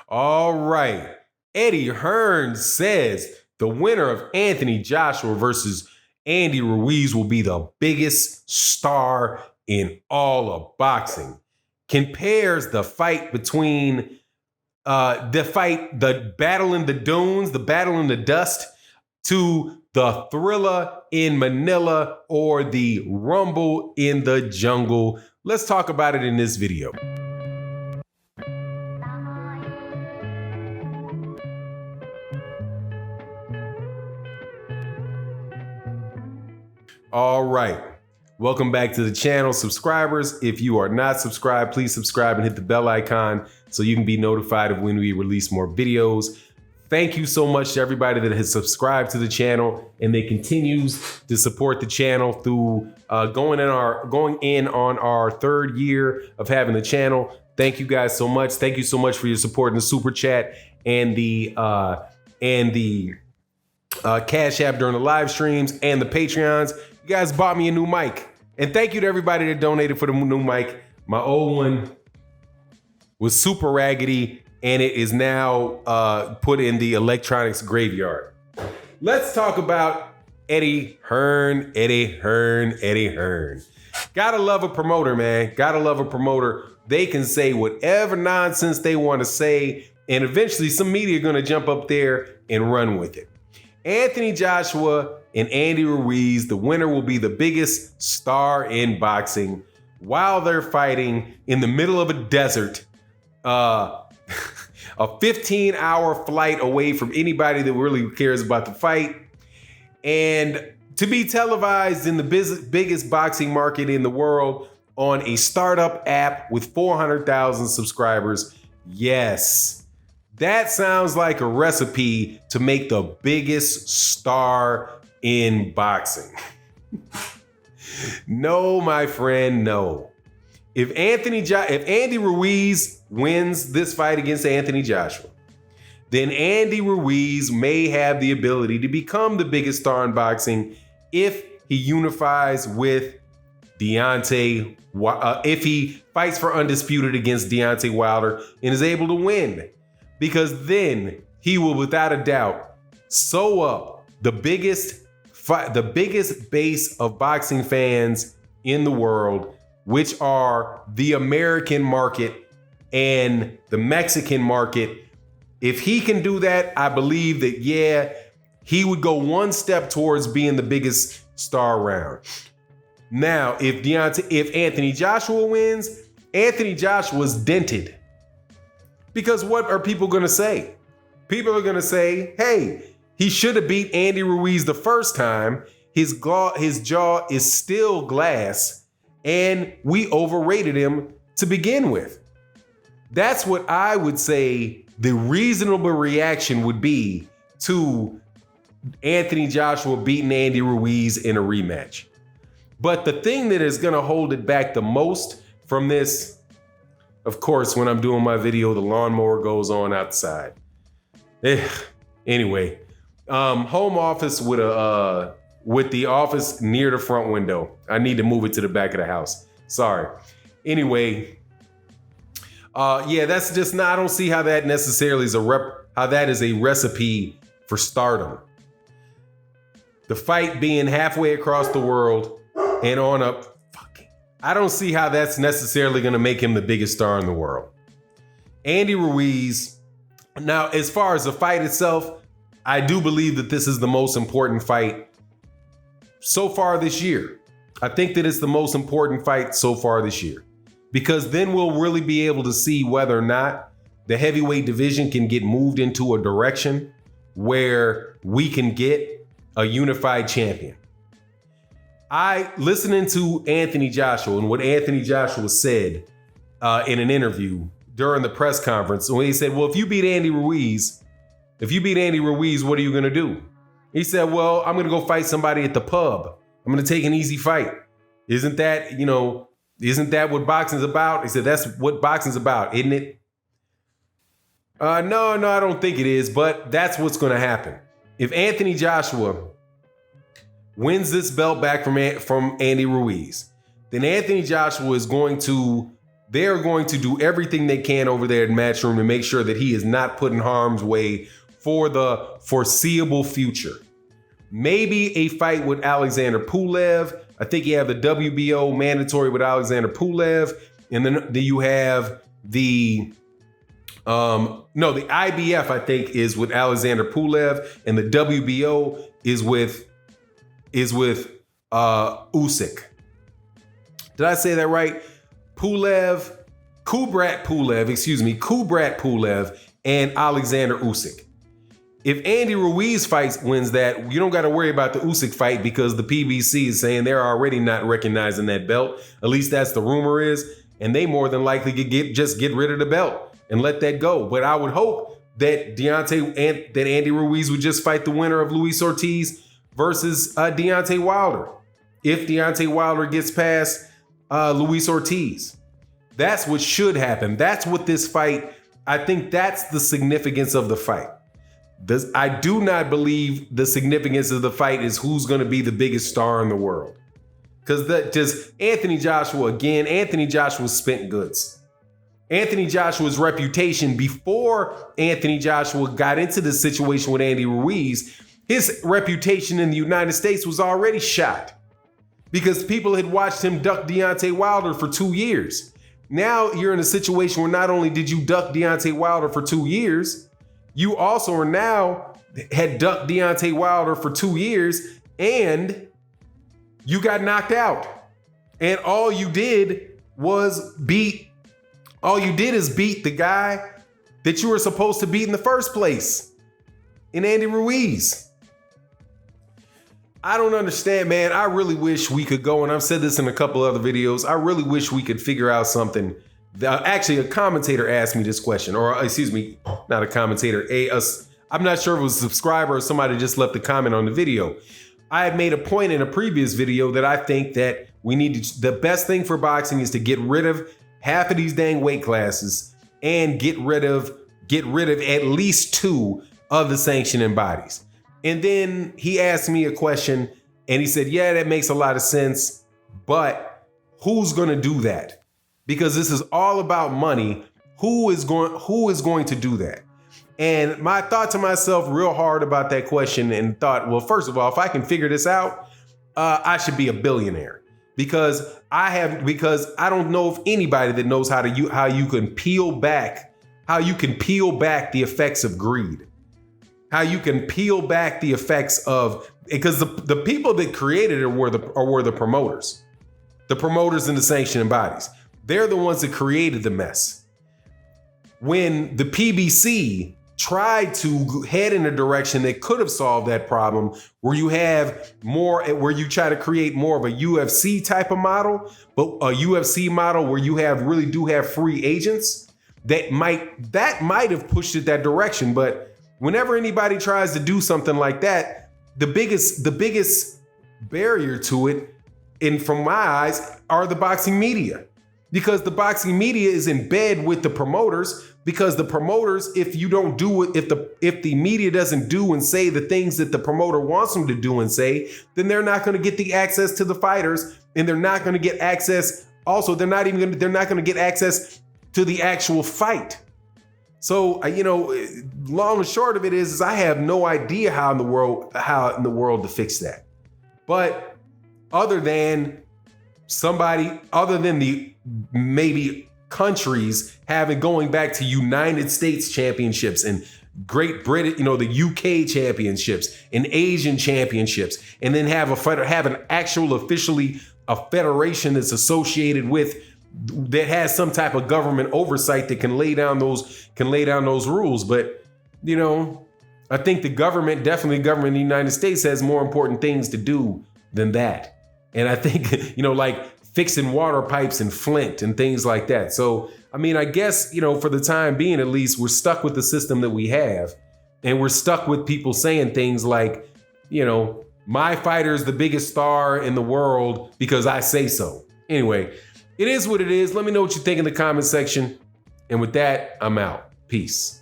All right. Eddie Hearn says the winner of Anthony Joshua versus Andy Ruiz will be the biggest star in all of boxing. Compares the fight between the battle in the dunes, the battle in the dust, to the thriller in Manila or the rumble in the jungle. Let's talk about it in this video. All right. Welcome back to the channel, subscribers. If you are not subscribed, please subscribe and hit the bell icon so you can be notified of when we release more videos. Thank you so much to everybody that has subscribed to the channel and that continues to support the channel through going in on our third year of having the channel. Thank you guys so much. Thank you so much for your support in the super chat and the Cash App during the live streams and the Patreons. You guys bought me a new mic. And thank you to everybody that donated for the new mic. My old one was super raggedy and it is now put in the electronics graveyard. Let's talk about Eddie Hearn. Gotta love a promoter, man. Gotta love a promoter. They can say whatever nonsense they want to say, and eventually some media are gonna jump up there and run with it. Anthony Joshua and Andy Ruiz, the winner will be the biggest star in boxing while they're fighting in the middle of a desert, a 15-hour flight away from anybody that really cares about the fight, and to be televised in the biggest boxing market in the world on a startup app with 400,000 subscribers. Yes. That sounds like a recipe to make the biggest star in boxing. No, my friend, no. If Andy Ruiz wins this fight against Anthony Joshua, then Andy Ruiz may have the ability to become the biggest star in boxing if he unifies with Deontay, if he fights for undisputed against Deontay Wilder and is able to win. Because then he will, without a doubt, sew up the biggest base of boxing fans in the world, which are the American market and the Mexican market. If he can do that, I believe that, yeah, he would go one step towards being the biggest star around. Now, if Anthony Joshua wins, Anthony Joshua's dented. Because what are people going to say? People are going to say, hey, he should have beat Andy Ruiz the first time. His jaw is still glass, and we overrated him to begin with. That's what I would say the reasonable reaction would be to Anthony Joshua beating Andy Ruiz in a rematch. But the thing that is going to hold it back the most from this, of course, when I'm doing my video, the lawnmower goes on outside. Anyway, home office with the office near the front window. I need to move it to the back of the house. Sorry. Anyway, yeah, that's just not. I don't see how that necessarily is how that is a recipe for stardom. The fight being halfway across the world and on a I don't see how that's necessarily going to make him the biggest star in the world. Andy Ruiz, now, as far as the fight itself, I do believe that this is the most important fight so far this year. I think that it's the most important fight so far this year, because then we'll really be able to see whether or not the heavyweight division can get moved into a direction where we can get a unified champion. Listening to Anthony Joshua and what Anthony Joshua said in an interview during the press conference, when he said, well, if you beat Andy Ruiz, what are you going to do? He said, well, I'm going to go fight somebody at the pub. I'm going to take an easy fight. Isn't that what boxing's about? He said, that's what boxing's about, isn't it? No, I don't think it is, but that's what's going to happen. If Anthony Joshua wins this belt back from Andy Ruiz, then Anthony Joshua is going to they are going to do everything they can over there in Matchroom to make sure that he is not put in harm's way for the foreseeable future. Maybe a fight with Alexander Pulev. I think you have the WBO mandatory with Alexander Pulev. And then you have the IBF, I think, is with Alexander Pulev, and the WBO is with Usyk. Did I say that right? Kubrat Pulev and Alexander Usyk. If Andy Ruiz wins that, you don't got to worry about the Usyk fight because the PBC is saying they're already not recognizing that belt. At least that's the rumor is. And they more than likely could get rid of the belt and let that go. But I would hope that Andy Ruiz would just fight the winner of Luis Ortiz versus Deontay Wilder. If Deontay Wilder gets past Luis Ortiz. That's what should happen. That's what this fight, I think that's the significance of the fight. I do not believe the significance of the fight is who's going to be the biggest star in the world. Because Anthony Joshua spent goods. Anthony Joshua's reputation before Anthony Joshua got into this situation with Andy Ruiz, his reputation in the United States was already shot because people had watched him duck Deontay Wilder for 2 years. Now you're in a situation where not only did you duck Deontay Wilder for 2 years, you also had ducked Deontay Wilder for 2 years and you got knocked out. And all you did is beat the guy that you were supposed to beat in the first place, in Andy Ruiz. I don't understand, man. I really wish we could go, and I've said this in a couple other videos, I really wish we could figure out something. Actually, a commentator asked me this question, or excuse me, not a commentator, I'm not sure if it was a subscriber or somebody just left a comment on the video. I had made a point in a previous video that I think that the best thing for boxing is to get rid of half of these dang weight classes and get rid of at least 2 of the sanctioning bodies. And then he asked me a question and he said, yeah, that makes a lot of sense, but who's going to do that? Because this is all about money. Who is going to do that? And my thought to myself real hard about that question and thought, well, first of all, if I can figure this out, I should be a billionaire because I don't know of anybody that knows how you can peel back the effects of greed, how you can peel back the effects of, because the people that created it were the promoters and the sanctioning bodies. They're the ones that created the mess. When the PBC tried to head in a direction that could have solved that problem, where you try to create more of a UFC type of model, but a UFC model where you really do have free agents, that might have pushed it that direction. But whenever anybody tries to do something like that, the biggest barrier to it, and from my eyes, are the boxing media. Because the boxing media is in bed with the promoters, because the promoters, if the media doesn't do and say the things that the promoter wants them to do and say, then they're not going to get the access to the fighters, and they're not going to get access. Also, they're not going to get access to the actual fight. So, long and short of it is I have no idea how in the world to fix that. But other than the maybe countries going back to United States championships and Great Britain, the UK championships and Asian championships, and then have an actual officially a federation that's associated with, that has some type of government oversight that can lay down those rules. But I think the government of the United States has more important things to do than that. And I think, like fixing water pipes in Flint and things like that. So, I guess, for the time being, at least, we're stuck with the system that we have. And we're stuck with people saying things like, my fighter is the biggest star in the world because I say so. Anyway, it is what it is. Let me know what you think in the comment section. And with that, I'm out. Peace.